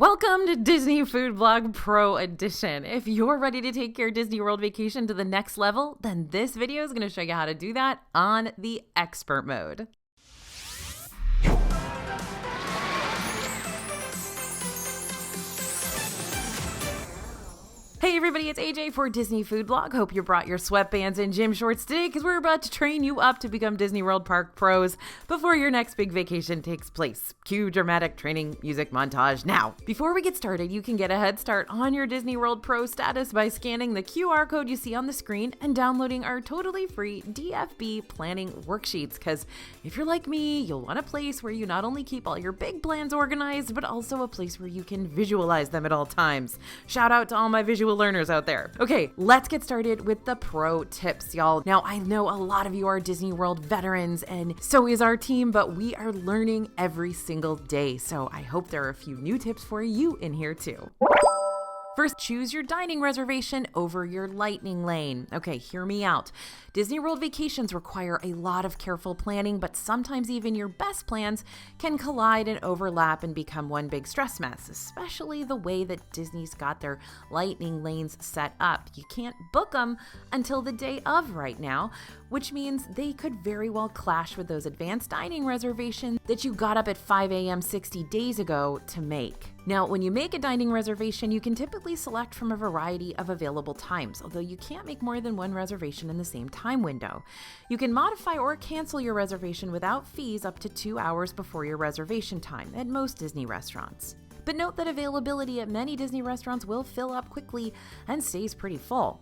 Welcome to Disney Food Blog Pro Edition. If you're ready to take your Disney World vacation to the next level, then this video is going to show you how to do that on the expert mode. Hey everybody, it's AJ for Disney Food Blog. Hope you brought your sweatbands and gym shorts today because we're about to train you up to become Disney World Park pros before your next big vacation takes place. Cue dramatic training music montage now. Before we get started, you can get a head start on your Disney World Pro status by scanning the QR code you see on the screen and downloading our totally free DFB planning worksheets, because if you're like me, you'll want a place where you not only keep all your big plans organized, but also a place where you can visualize them at all times. Shout out to all my visual learners out there. Okay, let's get started with the pro tips, y'all. Now, I know a lot of you are Disney World veterans, and so is our team, but we are learning every single day. So I hope there are a few new tips for you in here too. First, choose your dining reservation over your lightning lane. Okay, hear me out. Disney World vacations require a lot of careful planning, but sometimes even your best plans can collide and overlap and become one big stress mess, especially the way that Disney's got their lightning lanes set up. You can't book them until the day of right now, which means they could very well clash with those advanced dining reservations that you got up at 5 a.m. 60 days ago to make. Now, when you make a dining reservation, you can typically select from a variety of available times, although you can't make more than one reservation in the same time window. You can modify or cancel your reservation without fees up to 2 hours before your reservation time at most Disney restaurants. But note that availability at many Disney restaurants will fill up quickly and stays pretty full.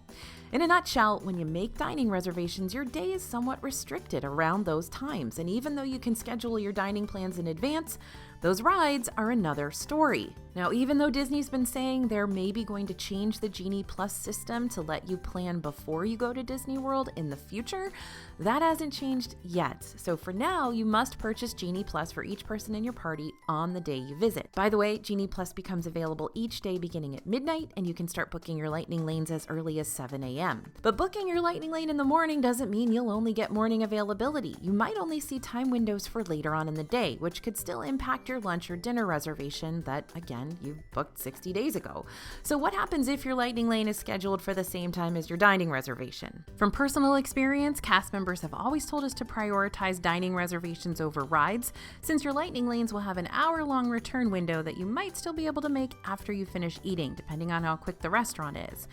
In a nutshell, when you make dining reservations, your day is somewhat restricted around those times, and even though you can schedule your dining plans in advance, those rides are another story. Now, even though Disney's been saying they're maybe going to change the Genie Plus system to let you plan before you go to Disney World in the future, that hasn't changed yet. So for now, you must purchase Genie Plus for each person in your party on the day you visit. By the way, Genie Plus becomes available each day beginning at midnight, and you can start booking your lightning lanes as early as 7 a.m. But booking your lightning lane in the morning doesn't mean you'll only get morning availability. You might only see time windows for later on in the day, which could still impact your lunch or dinner reservation that, again, you booked 60 days ago. So what happens if your lightning lane is scheduled for the same time as your dining reservation? From personal experience, cast members have always told us to prioritize dining reservations over rides, since your lightning lanes will have an hour-long return window that you might still be able to make after you finish eating, depending on how quick the restaurant is.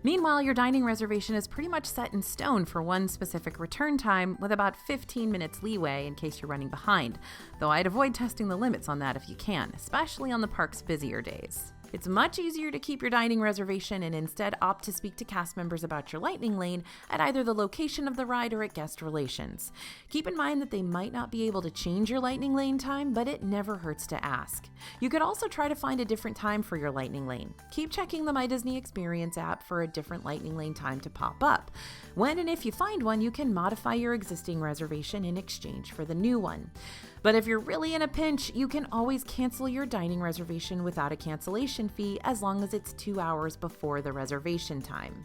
Meanwhile, your dining reservation is pretty much set in stone for one specific return time with about 15 minutes leeway in case you're running behind, though I'd avoid testing the limits on that if you can, especially on the park's busier days. It's much easier to keep your dining reservation and instead opt to speak to cast members about your lightning lane at either the location of the ride or at guest relations. Keep in mind that they might not be able to change your lightning lane time, but it never hurts to ask. You could also try to find a different time for your lightning lane. Keep checking the My Disney Experience app for a different lightning lane time to pop up. When and if you find one, you can modify your existing reservation in exchange for the new one. But if you're really in a pinch, you can always cancel your dining reservation without a cancellation fee as long as it's 2 hours before the reservation time.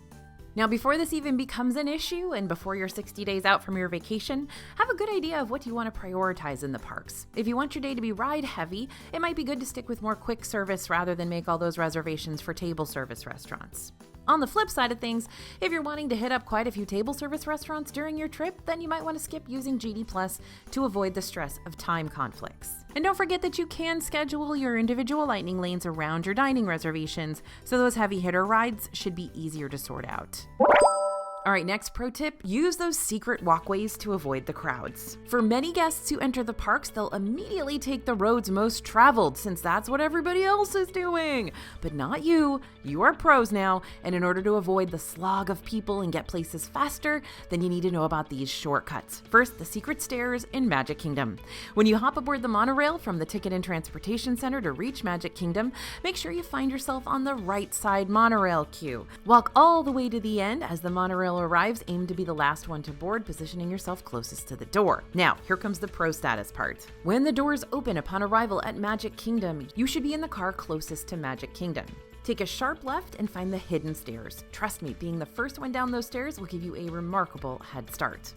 Now, before this even becomes an issue and before you're 60 days out from your vacation, have a good idea of what you want to prioritize in the parks. If you want your day to be ride heavy, it might be good to stick with more quick service rather than make all those reservations for table service restaurants. On the flip side of things, if you're wanting to hit up quite a few table service restaurants during your trip, then you might want to skip using Genie Plus to avoid the stress of time conflicts. And don't forget that you can schedule your individual lightning lanes around your dining reservations, so those heavy hitter rides should be easier to sort out. All right, next pro tip, use those secret walkways to avoid the crowds. For many guests who enter the parks, they'll immediately take the roads most traveled since that's what everybody else is doing. But not you. You are pros now, and in order to avoid the slog of people and get places faster, then you need to know about these shortcuts. First, the secret stairs in Magic Kingdom. When you hop aboard the monorail from the Ticket and Transportation Center to reach Magic Kingdom, make sure you find yourself on the right side monorail queue. Walk all the way to the end as the monorail arrives, aim to be the last one to board, positioning yourself closest to the door. Now, here comes the pro status part. When the doors open upon arrival at Magic Kingdom, you should be in the car closest to Magic Kingdom. Take a sharp left and find the hidden stairs. Trust me, being the first one down those stairs will give you a remarkable head start.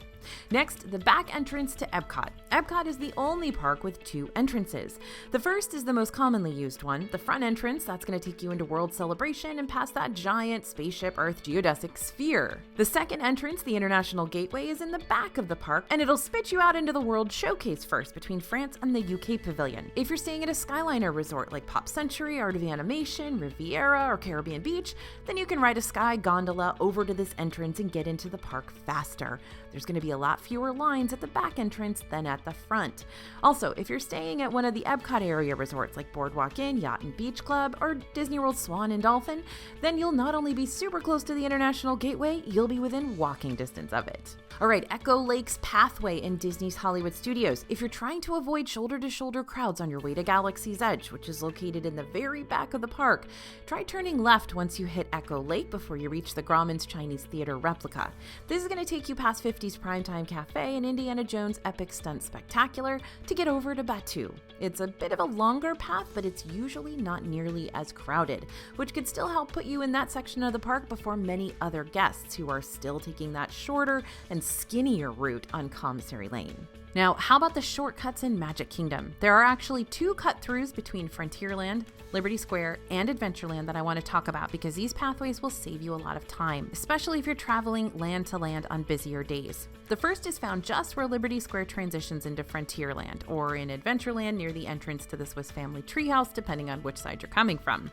Next, the back entrance to Epcot. Epcot is the only park with 2 entrances. The first is the most commonly used one. The front entrance, that's going to take you into World Celebration and past that giant spaceship Earth geodesic sphere. The second entrance, the International Gateway, is in the back of the park, and it'll spit you out into the World Showcase first between France and the UK Pavilion. If you're staying at a Skyliner resort like Pop Century, Art of Animation, Riviera, or Caribbean Beach, then you can ride a sky gondola over to this entrance and get into the park faster. There's going to be a lot fewer lines at the back entrance than at the front. Also, if you're staying at one of the Epcot area resorts like Boardwalk Inn, Yacht and Beach Club, or Disney World Swan and Dolphin, then you'll not only be super close to the International Gateway, you'll be within walking distance of it. Alright, Echo Lake's Pathway in Disney's Hollywood Studios. If you're trying to avoid shoulder-to-shoulder crowds on your way to Galaxy's Edge, which is located in the very back of the park, try turning left once you hit Echo Lake before you reach the Grauman's Chinese Theater replica. This is going to take you past 50's Primetime Cafe and Indiana Jones Epic Stunt Spectacular to get over to Batuu. It's a bit of a longer path, but it's usually not nearly as crowded, which could still help put you in that section of the park before many other guests who are still taking that shorter and skinnier route on Commissary Lane. Now, how about the shortcuts in Magic Kingdom? There are actually 2 cut-throughs between Frontierland, Liberty Square, and Adventureland that I want to talk about because these pathways will save you a lot of time, especially if you're traveling land to land on busier days. The first is found just where Liberty Square transitions into Frontierland, or in Adventureland near the entrance to the Swiss Family Treehouse, depending on which side you're coming from.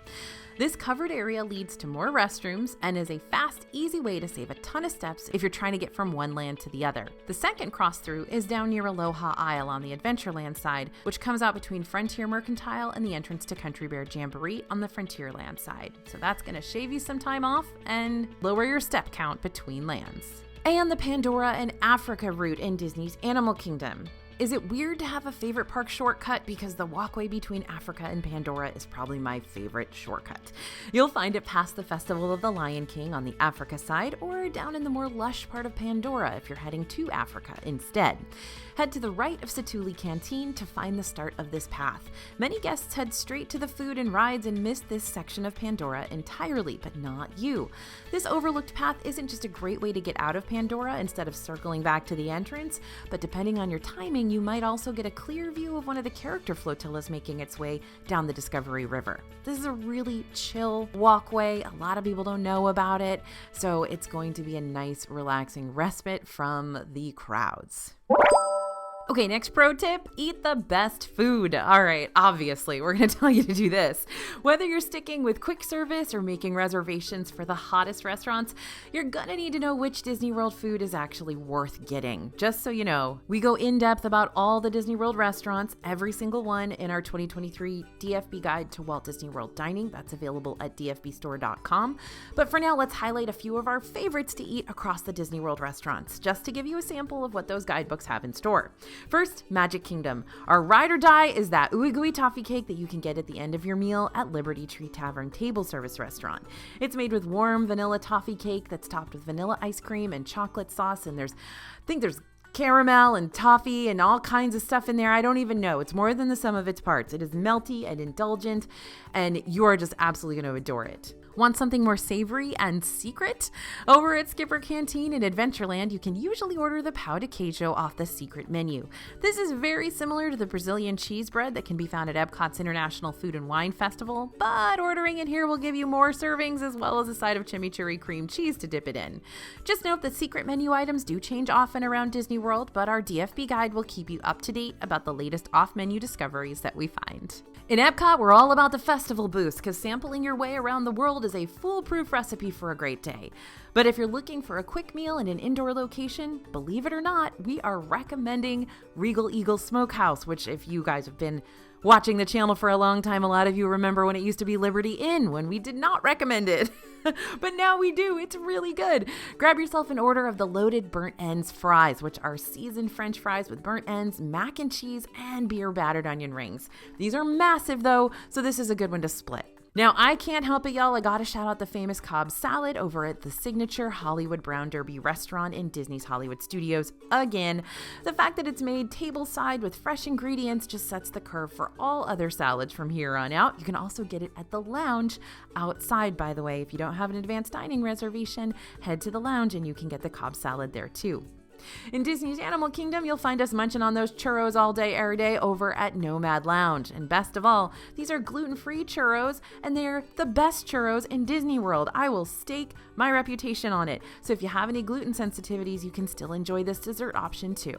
This covered area leads to more restrooms and is a fast, easy way to save a ton of steps if you're trying to get from one land to the other. The second cross-through is down near Aloha Isle on the Adventureland side, which comes out between Frontier Mercantile and the entrance to Country Bear Jamboree on the Frontierland side. So that's going to shave you some time off and lower your step count between lands. And the Pandora and Africa route in Disney's Animal Kingdom. Is it weird to have a favorite park shortcut? Because the walkway between Africa and Pandora is probably my favorite shortcut. You'll find it past the Festival of the Lion King on the Africa side, or down in the more lush part of Pandora if you're heading to Africa instead. Head to the right of Satuli Canteen to find the start of this path. Many guests head straight to the food and rides and miss this section of Pandora entirely, but not you. This overlooked path isn't just a great way to get out of Pandora instead of circling back to the entrance, but depending on your timing, you might also get a clear view of one of the character flotillas making its way down the Discovery River. This is a really chill walkway. A lot of people don't know about it, so it's going to be a nice, relaxing respite from the crowds. Okay, next pro tip, eat the best food. All right, obviously, we're going to tell you to do this. Whether you're sticking with quick service or making reservations for the hottest restaurants, you're going to need to know which Disney World food is actually worth getting. Just so you know, we go in depth about all the Disney World restaurants, every single one in our 2023 DFB Guide to Walt Disney World Dining. That's available at dfbstore.com. But for now, let's highlight a few of our favorites to eat across the Disney World restaurants, just to give you a sample of what those guidebooks have in store. First, Magic Kingdom. Our ride or die is that ooey gooey toffee cake that you can get at the end of your meal at Liberty Tree Tavern Table Service Restaurant. It's made with warm vanilla toffee cake that's topped with vanilla ice cream and chocolate sauce, and I think there's caramel and toffee and all kinds of stuff in there. I don't even know. It's more than the sum of its parts. It is melty and indulgent, and you are just absolutely going to adore it. Want something more savory and secret? Over at Skipper Canteen in Adventureland, you can usually order the pão de queijo off the secret menu. This is very similar to the Brazilian cheese bread that can be found at Epcot's International Food and Wine Festival, but ordering it here will give you more servings as well as a side of chimichurri cream cheese to dip it in. Just note that secret menu items do change often around Disney World, but our DFB guide will keep you up to date about the latest off-menu discoveries that we find. In Epcot, we're all about the festival booths because sampling your way around the world is a foolproof recipe for a great day. But if you're looking for a quick meal in an indoor location, believe it or not, we are recommending Regal Eagle Smokehouse, which if you guys have been watching the channel for a long time, a lot of you remember when it used to be Liberty Inn when we did not recommend it. But now we do. It's really good. Grab yourself an order of the loaded burnt ends fries, which are seasoned French fries with burnt ends, mac and cheese, and beer battered onion rings. These are massive though, so this is a good one to split. Now, I can't help it, y'all. I gotta shout out the famous Cobb salad over at the signature Hollywood Brown Derby restaurant in Disney's Hollywood Studios. Again, the fact that it's made tableside with fresh ingredients just sets the curve for all other salads from here on out. You can also get it at the lounge outside, by the way. If you don't have an advanced dining reservation, head to the lounge and you can get the Cobb salad there too. In Disney's Animal Kingdom, you'll find us munching on those churros all day, every day over at Nomad Lounge. And best of all, these are gluten-free churros, and they're the best churros in Disney World. I will stake my reputation on it. So if you have any gluten sensitivities, you can still enjoy this dessert option too.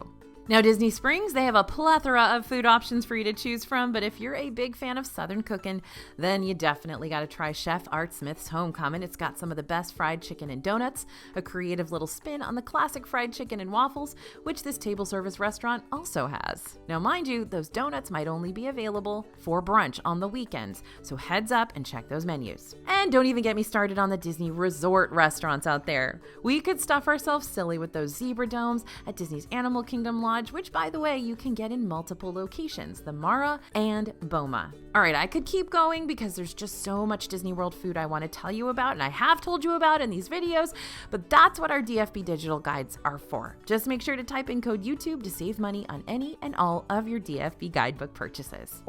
Now, Disney Springs, they have a plethora of food options for you to choose from, but if you're a big fan of Southern cooking, then you definitely got to try Chef Art Smith's Homecoming. It's got some of the best fried chicken and donuts, a creative little spin on the classic fried chicken and waffles, which this table service restaurant also has. Now, mind you, those donuts might only be available for brunch on the weekends, so heads up and check those menus. And don't even get me started on the Disney Resort restaurants out there. We could stuff ourselves silly with those zebra domes at Disney's Animal Kingdom Lodge, which, by the way, you can get in multiple locations, the Mara and Boma. All right, I could keep going because there's just so much Disney World food I want to tell you about, and I have told you about in these videos, but that's what our DFB digital guides are for. Just make sure to type in code YouTube to save money on any and all of your DFB guidebook purchases.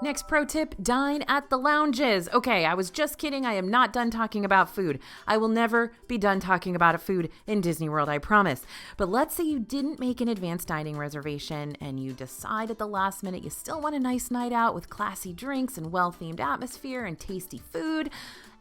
Next pro tip, dine at the lounges. Okay, I was just kidding. I am not done talking about food. I will never be done talking about food in Disney World, I promise. But let's say you didn't make an advanced dining reservation and you decide at the last minute you still want a nice night out with classy drinks and well-themed atmosphere and tasty food.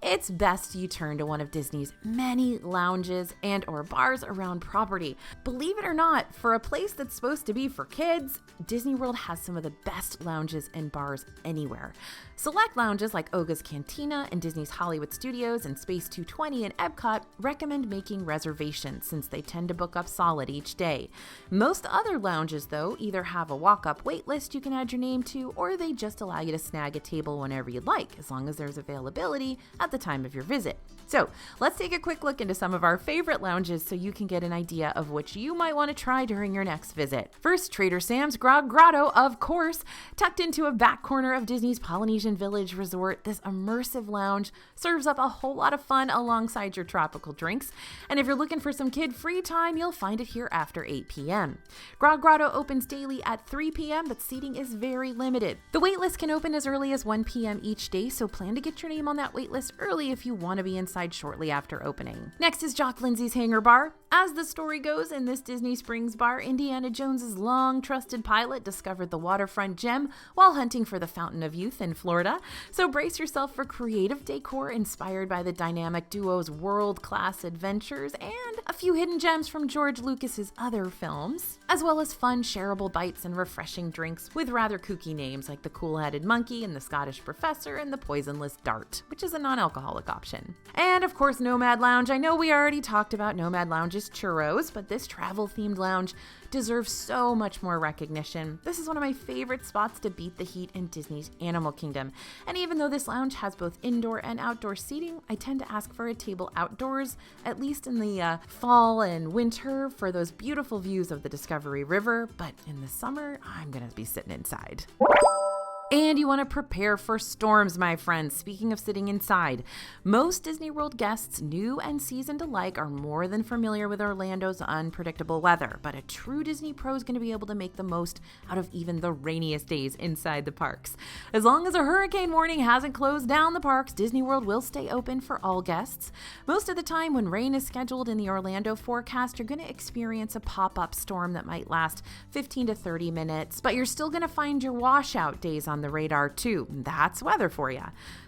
It's best you turn to one of Disney's many lounges and or bars around property. Believe it or not, for a place that's supposed to be for kids, Disney World has some of the best lounges and bars anywhere. Select lounges like Oga's Cantina and Disney's Hollywood Studios and Space 220 and Epcot recommend making reservations since they tend to book up solid each day. Most other lounges, though, either have a walk-up wait list you can add your name to, or they just allow you to snag a table whenever you'd like, as long as there's availability at the time of your visit. So let's take a quick look into some of our favorite lounges so you can get an idea of which you might want to try during your next visit. First, Trader Sam's Grog Grotto, of course. Tucked into a back corner of Disney's Polynesian Village Resort, this immersive lounge serves up a whole lot of fun alongside your tropical drinks. And if you're looking for some kid-free time, you'll find it here after 8 p.m. Grog Grotto opens daily at 3 p.m., but seating is very limited. The waitlist can open as early as 1 p.m. each day, so plan to get your name on that waitlist early if you want to be inside shortly after opening. Next is Jock Lindsay's Hangar Bar. As the story goes, in this Disney Springs bar, Indiana Jones's long-trusted pilot discovered the waterfront gem while hunting for the Fountain of Youth in Florida. So brace yourself for creative decor inspired by the dynamic duo's world-class adventures and a few hidden gems from George Lucas's other films, as well as fun shareable bites and refreshing drinks with rather kooky names like the Cool-Headed Monkey and the Scottish Professor and the Poisonless Dart, which is a non-alcoholic option. And of course, Nomad Lounge. I know we already talked about Nomad Lounge's churros, but this travel-themed lounge deserves so much more recognition. This is one of my favorite spots to beat the heat in Disney's Animal Kingdom. And even though this lounge has both indoor and outdoor seating, I tend to ask for a table outdoors, at least in the fall and winter for those beautiful views of the Discovery River, but in the summer, I'm gonna be sitting inside. And you want to prepare for storms, my friends. Speaking of sitting inside, most Disney World guests, new and seasoned alike, are more than familiar with Orlando's unpredictable weather, but a true Disney pro is going to be able to make the most out of even the rainiest days inside the parks. As long as a hurricane warning hasn't closed down the parks, Disney World will stay open for all guests. Most of the time when rain is scheduled in the Orlando forecast, you're going to experience a pop-up storm that might last 15 to 30 minutes, but you're still going to find your washout days on the radar too. That's weather for you.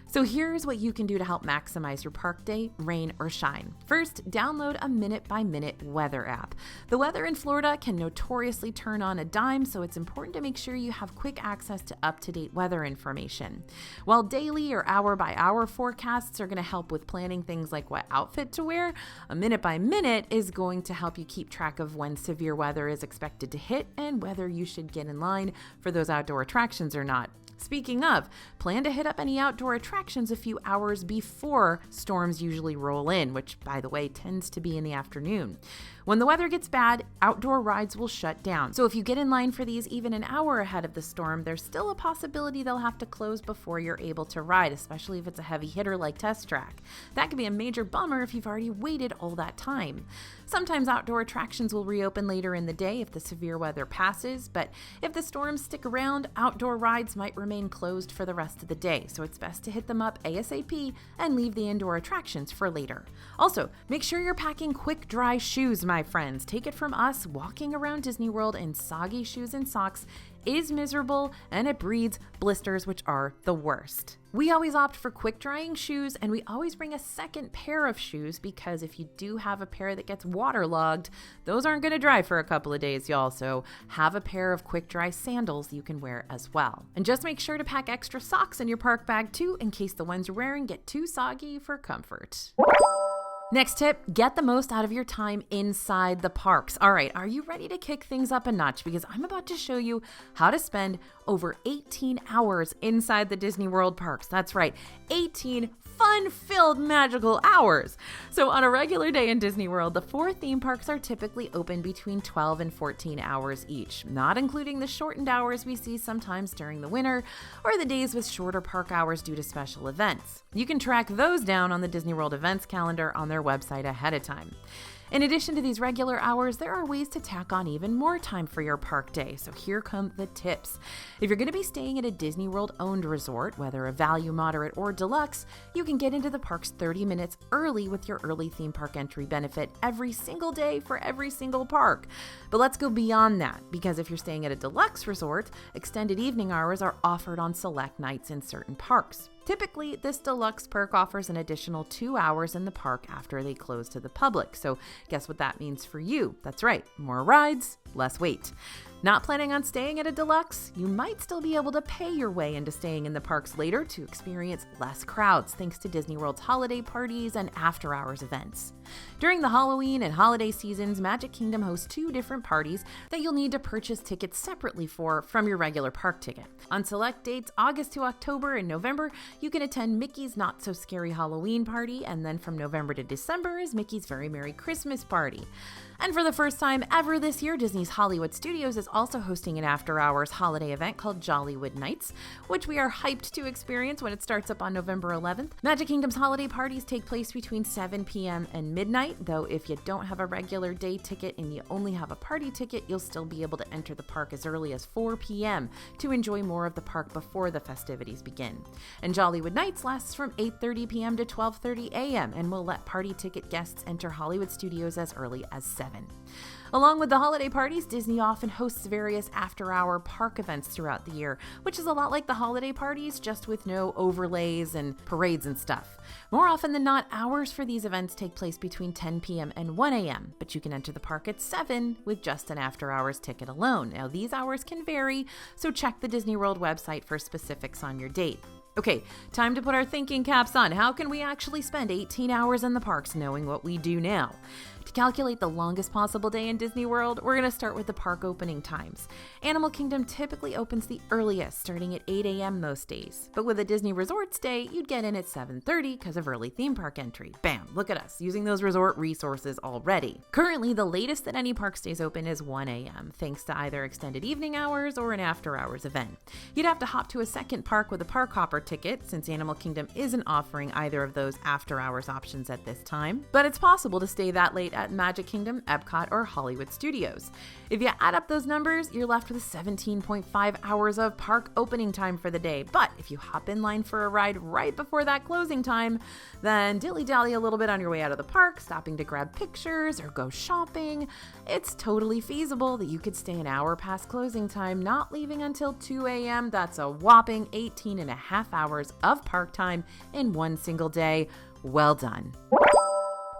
So here's what you can do to help maximize your park day, rain or shine. First, download a minute-by-minute weather app. The weather in Florida can notoriously turn on a dime, so it's important to make sure you have quick access to up-to-date weather information. While daily or hour-by-hour forecasts are going to help with planning things like what outfit to wear, a minute-by-minute is going to help you keep track of when severe weather is expected to hit and whether you should get in line for those outdoor attractions or not. Speaking of, plan to hit up any outdoor attractions a few hours before storms usually roll in, which, by the way, tends to be in the afternoon. When the weather gets bad, outdoor rides will shut down. So if you get in line for these even an hour ahead of the storm, there's still a possibility they'll have to close before you're able to ride, especially if it's a heavy hitter like Test Track. That could be a major bummer if you've already waited all that time. Sometimes outdoor attractions will reopen later in the day if the severe weather passes, but if the storms stick around, outdoor rides might remain closed for the rest of the day, so it's best to hit them up ASAP and leave the indoor attractions for later. Also, make sure you're packing quick, dry shoes, my my friends. Take it from us, walking around Disney World in soggy shoes and socks is miserable, and it breeds blisters, which are the worst. We always opt for quick drying shoes, and we always bring a second pair of shoes because if you do have a pair that gets waterlogged, those aren't going to dry for a couple of days, y'all. So have a pair of quick dry sandals you can wear as well. And just make sure to pack extra socks in your park bag too, in case the ones you're wearing get too soggy for comfort. Next tip, get the most out of your time inside the parks. All right, are you ready to kick things up a notch? Because I'm about to show you how to spend over 18 hours inside the Disney World parks. That's right, 18 fun-filled magical hours. So on a regular day in Disney World, the 4 theme parks are typically open between 12 and 14 hours each, not including the shortened hours we see sometimes during the winter or the days with shorter park hours due to special events. You can track those down on the Disney World events calendar on their website ahead of time. In addition to these regular hours, there are ways to tack on even more time for your park day. So here come the tips. If you're going to be staying at a Disney World owned resort, whether a value, moderate, or deluxe, you can get into the parks 30 minutes early with your early theme park entry benefit every single day for every single park. But let's go beyond that, because if you're staying at a deluxe resort, extended evening hours are offered on select nights in certain parks. Typically, this deluxe perk offers an additional 2 hours in the park after they close to the public. So guess what that means for you? That's right, more rides, less wait. Not planning on staying at a deluxe? You might still be able to pay your way into staying in the parks later to experience less crowds thanks to Disney World's holiday parties and after-hours events. During the Halloween and holiday seasons, Magic Kingdom hosts 2 different parties that you'll need to purchase tickets separately for from your regular park ticket. On select dates, August to October and November, you can attend Mickey's Not So Scary Halloween Party, and then from November to December is Mickey's Very Merry Christmas Party. And for the first time ever this year, Disney's Hollywood Studios is also hosting an after-hours holiday event called Jollywood Nights, which we are hyped to experience when it starts up on November 11th. Magic Kingdom's holiday parties take place between 7 p.m. and midnight, though if you don't have a regular day ticket and you only have a party ticket, you'll still be able to enter the park as early as 4 p.m. to enjoy more of the park before the festivities begin. And Jollywood Nights lasts from 8:30 p.m. to 12:30 a.m. and will let party ticket guests enter Hollywood Studios as early as 7. Along with the holiday parties, Disney often hosts various after-hour park events throughout the year, which is a lot like the holiday parties, just with no overlays and parades and stuff. More often than not, hours for these events take place between 10 p.m. and 1 a.m., but you can enter the park at 7 with just an after-hours ticket alone. Now, these hours can vary, so check the Disney World website for specifics on your date. Okay, time to put our thinking caps on. How can we actually spend 18 hours in the parks knowing what we do now? To calculate the longest possible day in Disney World, we're going to start with the park opening times. Animal Kingdom typically opens the earliest, starting at 8 a.m. most days. But with a Disney Resort stay, you'd get in at 7:30 because of early theme park entry. Bam, look at us, using those resort resources already. Currently, the latest that any park stays open is 1 a.m., thanks to either extended evening hours or an after-hours event. You'd have to hop to a second park with a park hopper ticket, since Animal Kingdom isn't offering either of those after-hours options at this time. But it's possible to stay that late at Magic Kingdom, Epcot, or Hollywood Studios. If you add up those numbers, you're left with 17.5 hours of park opening time for the day. But if you hop in line for a ride right before that closing time, then dilly-dally a little bit on your way out of the park, stopping to grab pictures or go shopping, it's totally feasible that you could stay an hour past closing time, not leaving until 2 a.m. That's a whopping 18 and a half hours of park time in one single day. Well done.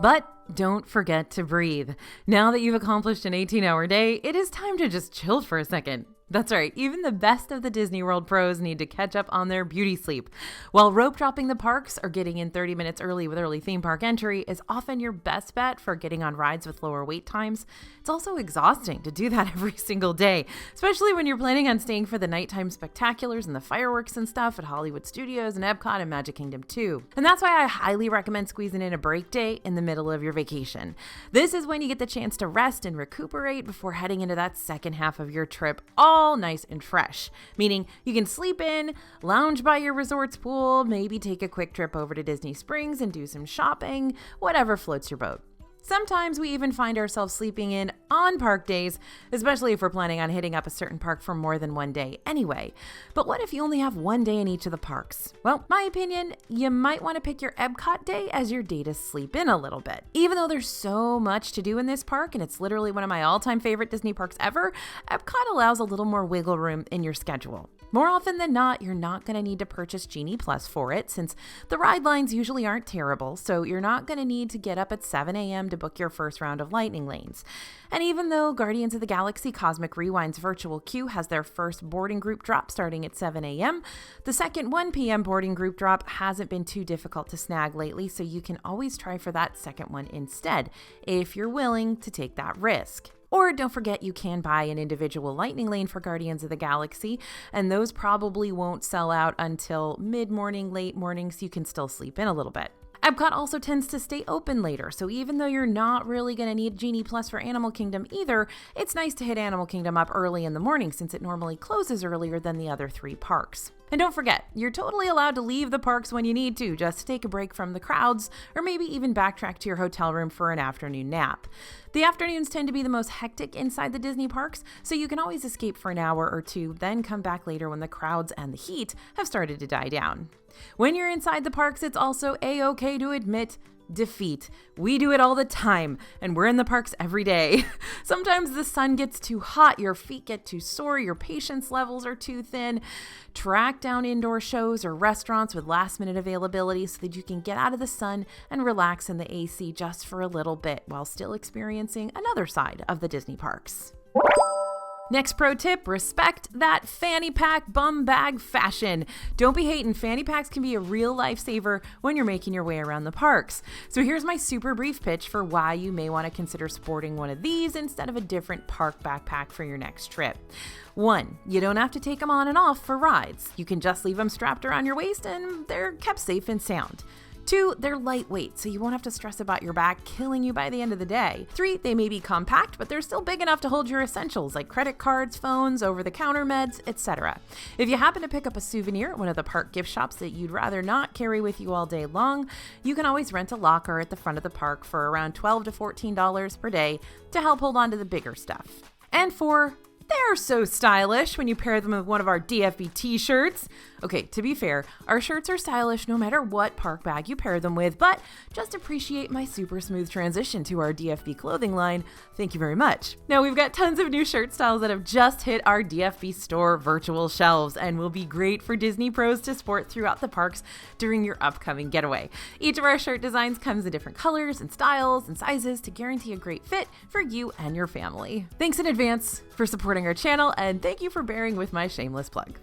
But don't forget to breathe. Now that you've accomplished an 18-hour day, it is time to just chill for a second. That's right, even the best of the Disney World pros need to catch up on their beauty sleep. While rope dropping the parks or getting in 30 minutes early with early theme park entry is often your best bet for getting on rides with lower wait times, it's also exhausting to do that every single day, especially when you're planning on staying for the nighttime spectaculars and the fireworks and stuff at Hollywood Studios and Epcot and Magic Kingdom too. And that's why I highly recommend squeezing in a break day in the middle of your vacation. This is when you get the chance to rest and recuperate before heading into that second half of your trip all nice and fresh, meaning you can sleep in, lounge by your resort's pool, maybe take a quick trip over to Disney Springs and do some shopping, whatever floats your boat. Sometimes we even find ourselves sleeping in on park days, especially if we're planning on hitting up a certain park for more than one day anyway. But what if you only have one day in each of the parks? Well, my opinion, you might want to pick your Epcot day as your day to sleep in a little bit. Even though there's so much to do in this park, and it's literally one of my all-time favorite Disney parks ever, Epcot allows a little more wiggle room in your schedule. More often than not, you're not going to need to purchase Genie Plus for it, since the ride lines usually aren't terrible, so you're not going to need to get up at 7 a.m. to book your first round of lightning lanes. And even though Guardians of the Galaxy Cosmic Rewind's virtual queue has their first boarding group drop starting at 7 a.m., the second 1 p.m. boarding group drop hasn't been too difficult to snag lately, so you can always try for that second one instead, if you're willing to take that risk. Or don't forget, you can buy an individual lightning lane for Guardians of the Galaxy, and those probably won't sell out until mid-morning, late morning, so you can still sleep in a little bit. Epcot also tends to stay open later, so even though you're not really going to need Genie Plus for Animal Kingdom either, it's nice to hit Animal Kingdom up early in the morning since it normally closes earlier than the other 3 parks. And don't forget, you're totally allowed to leave the parks when you need to, just to take a break from the crowds, or maybe even backtrack to your hotel room for an afternoon nap. The afternoons tend to be the most hectic inside the Disney parks, so you can always escape for an hour or two, then come back later when the crowds and the heat have started to die down. When you're inside the parks, it's also a-okay to admit defeat. We do it all the time, and we're in the parks every day. Sometimes the sun gets too hot, your feet get too sore, your patience levels are too thin. Track down indoor shows or restaurants with last-minute availability so that you can get out of the sun and relax in the AC just for a little bit while still experiencing another side of the Disney parks. Next pro tip, respect that fanny pack bum bag fashion. Don't be hating, fanny packs can be a real lifesaver when you're making your way around the parks. So here's my super brief pitch for why you may want to consider sporting one of these instead of a different park backpack for your next trip. 1, you don't have to take them on and off for rides. You can just leave them strapped around your waist and they're kept safe and sound. 2, they're lightweight, so you won't have to stress about your back killing you by the end of the day. 3, they may be compact, but they're still big enough to hold your essentials like credit cards, phones, over-the-counter meds, etc. If you happen to pick up a souvenir at one of the park gift shops that you'd rather not carry with you all day long, you can always rent a locker at the front of the park for around $12 to $14 per day to help hold on to the bigger stuff. And 4, they're so stylish when you pair them with one of our DFB t-shirts. Okay, to be fair, our shirts are stylish no matter what park bag you pair them with, but just appreciate my super smooth transition to our DFB clothing line. Thank you very much. Now, we've got tons of new shirt styles that have just hit our DFB store virtual shelves and will be great for Disney pros to sport throughout the parks during your upcoming getaway. Each of our shirt designs comes in different colors and styles and sizes to guarantee a great fit for you and your family. Thanks in advance for supporting our channel, and thank you for bearing with my shameless plug.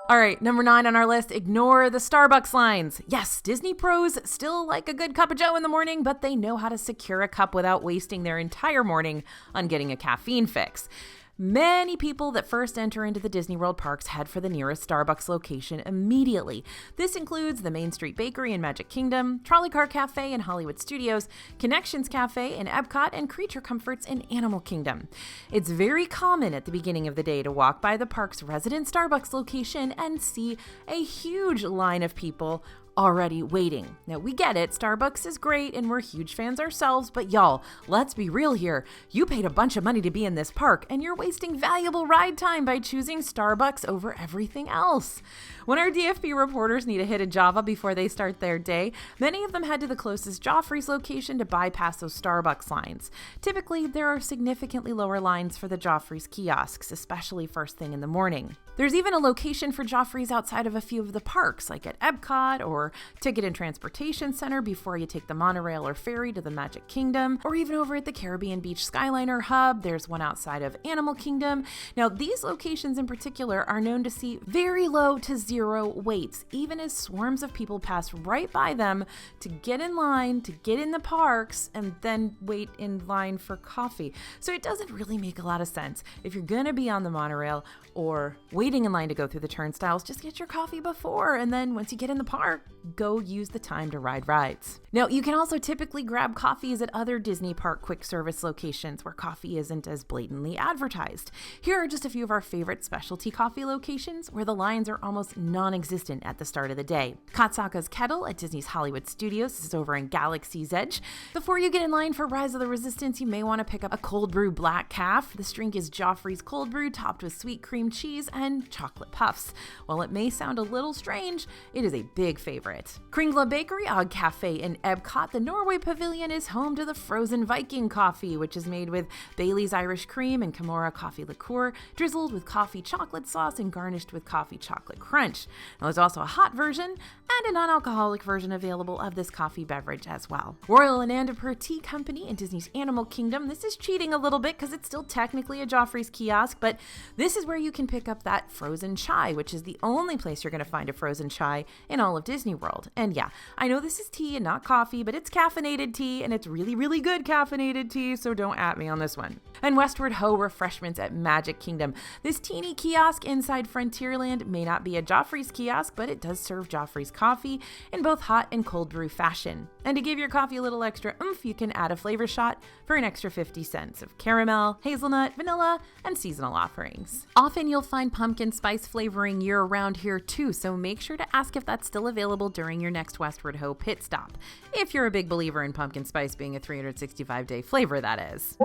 All right, number 9 on our list, ignore the Starbucks lines. Yes, Disney pros still like a good cup of joe in the morning, but they know how to secure a cup without wasting their entire morning on getting a caffeine fix. Many people that first enter into the Disney World parks head for the nearest Starbucks location immediately. This includes the Main Street Bakery in Magic Kingdom, Trolley Car Cafe in Hollywood Studios, Connections Cafe in Epcot, and Creature Comforts in Animal Kingdom. It's very common at the beginning of the day to walk by the park's resident Starbucks location and see a huge line of people already waiting. Now, we get it, Starbucks is great and we're huge fans ourselves, but y'all, let's be real here. You paid a bunch of money to be in this park and you're wasting valuable ride time by choosing Starbucks over everything else. When our DFB reporters need a hit of Java before they start their day, many of them head to the closest Joffrey's location to bypass those Starbucks lines. Typically, there are significantly lower lines for the Joffrey's kiosks, especially first thing in the morning. There's even a location for Joffrey's outside of a few of the parks, like at Epcot or Ticket and Transportation Center before you take the monorail or ferry to the Magic Kingdom, or even over at the Caribbean Beach Skyliner Hub. There's one outside of Animal Kingdom. Now, these locations in particular are known to see very low to zero waits, even as swarms of people pass right by them to get in line, to get in the parks, and then wait in line for coffee. So it doesn't really make a lot of sense. If you're gonna be on the monorail or waiting in line to go through the turnstiles, just get your coffee before, and then once you get in the park, go use the time to ride rides. Now, you can also typically grab coffees at other Disney Park quick service locations where coffee isn't as blatantly advertised. Here are just a few of our favorite specialty coffee locations where the lines are almost non-existent at the start of the day. Katsaka's Kettle at Disney's Hollywood Studios is over in Galaxy's Edge. Before you get in line for Rise of the Resistance, you may want to pick up a cold brew black calf. This drink is Joffrey's cold brew topped with sweet cream cheese and chocolate puffs. While it may sound a little strange, it is a big favorite. Kringla Bakery Og Cafe in Epcot, the Norway Pavilion, is home to the frozen Viking coffee, which is made with Bailey's Irish cream and Kimura coffee liqueur, drizzled with coffee chocolate sauce and garnished with coffee chocolate crunch. Now, there's also a hot version and a non-alcoholic version available of this coffee beverage as well. Royal Anandapur Tea Company in Disney's Animal Kingdom. This is cheating a little bit because it's still technically a Joffrey's kiosk, but this is where you can pick up that frozen chai, which is the only place you're going to find a frozen chai in all of Disney World. And yeah, I know this is tea and not coffee, but it's caffeinated tea, and it's really, really good caffeinated tea, so don't at me on this one. And Westward Ho Refreshments at Magic Kingdom. This teeny kiosk inside Frontierland may not be a Joffrey's kiosk, but it does serve Joffrey's coffee in both hot and cold brew fashion. And to give your coffee a little extra oomph, you can add a flavor shot for an extra 50 cents of caramel, hazelnut, vanilla, and seasonal offerings. Often you'll find pumpkin spice flavoring year-round here too, so make sure to ask if that's still available during your next Westward Ho pit stop. If you're a big believer in pumpkin spice being a 365-day flavor, that is.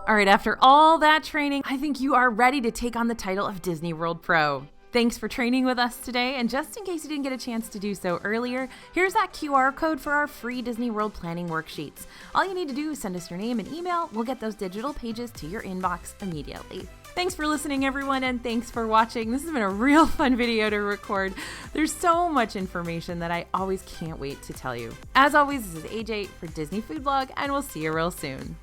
All right, after all that training, I think you are ready to take on the title of Disney World Pro. Thanks for training with us today, and just in case you didn't get a chance to do so earlier, here's that QR code for our free Disney World planning worksheets. All you need to do is send us your name and email. We'll get those digital pages to your inbox immediately. Thanks for listening, everyone, and thanks for watching. This has been a real fun video to record. There's so much information that I always can't wait to tell you. As always, this is AJ for Disney Food Blog, and we'll see you real soon.